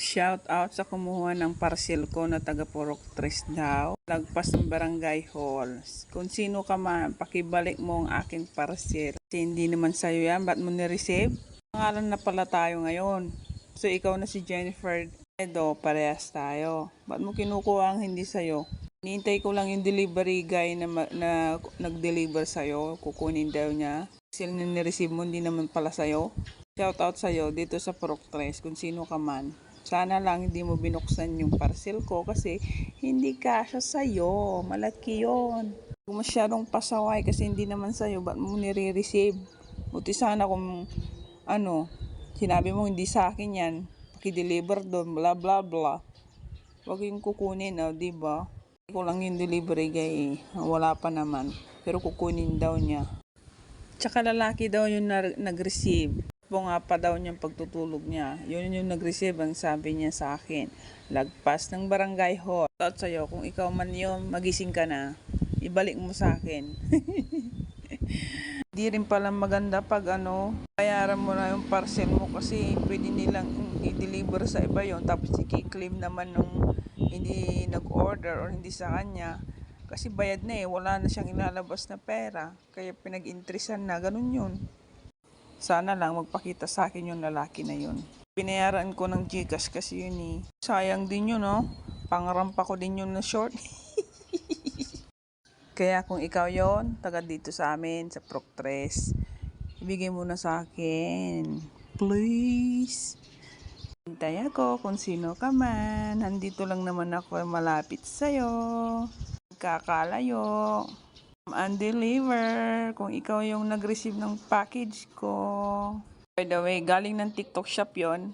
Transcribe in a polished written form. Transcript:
Shout out sa kumuha ng parcel ko na taga Purok 3 daw. Lagpas ng barangay hall. Kung sino ka man, pakibalik mo ang aking parcel. Kasi hindi naman sa'yo yan. Ba't mo ni-receive? Pangalan na pala tayo ngayon. So ikaw na si Jennifer Edo, parehas tayo. Ba't mo kinukuha ang hindi sa'yo? Hinihintay ko lang yung delivery guy na nag-deliver sa'yo. Kukunin daw niya. Parcel na ni-receive mo, hindi naman pala sa'yo. Shout out sa'yo dito sa Purok 3 kung sino ka man. Sana lang hindi mo binuksan yung parcel ko kasi hindi kasya sa'yo. Malaki yun. Kung masyadong pasaway kasi hindi naman sa'yo, ba't mo nire-receive? Buti sana kung sinabi mo hindi sa akin yan. Paki-deliver doon, bla bla bla. Huwag yung kukunin, diba? Ko lang yung delivery guy wala pa naman. Pero kukunin daw niya. Tsaka lalaki daw yung nag-receive. Nga pa daw niyang pagtutulog niya. Yun yung nag-receive ang sabi niya sa akin. Lagpas ng barangay hall. At sa'yo, kung ikaw man yun, magising ka na. Ibalik mo sa akin. Di rin pala maganda pag bayaran mo na yung parcel mo kasi pwede nilang i-deliver sa iba yon tapos i-claim naman nung hindi nag-order or hindi sa kanya. Kasi bayad na wala na siyang ilalabas na pera. Kaya pinag-interesan na, ganun yun. Sana lang magpakita sa akin yung lalaki na yun. Binayaran ko ng Gcash kasi yun Sayang din yun Pangarampa ko din yun na short. Kaya kung ikaw yon taga dito sa amin, sa Purok 3, ibigay mo na sa akin. Please. Hintay ako kung sino ka man. Nandito lang naman ako malapit sa'yo. Kakalayo. Undeliver kung ikaw yung nag-receive ng package ko. By the way, galing ng TikTok shop yon.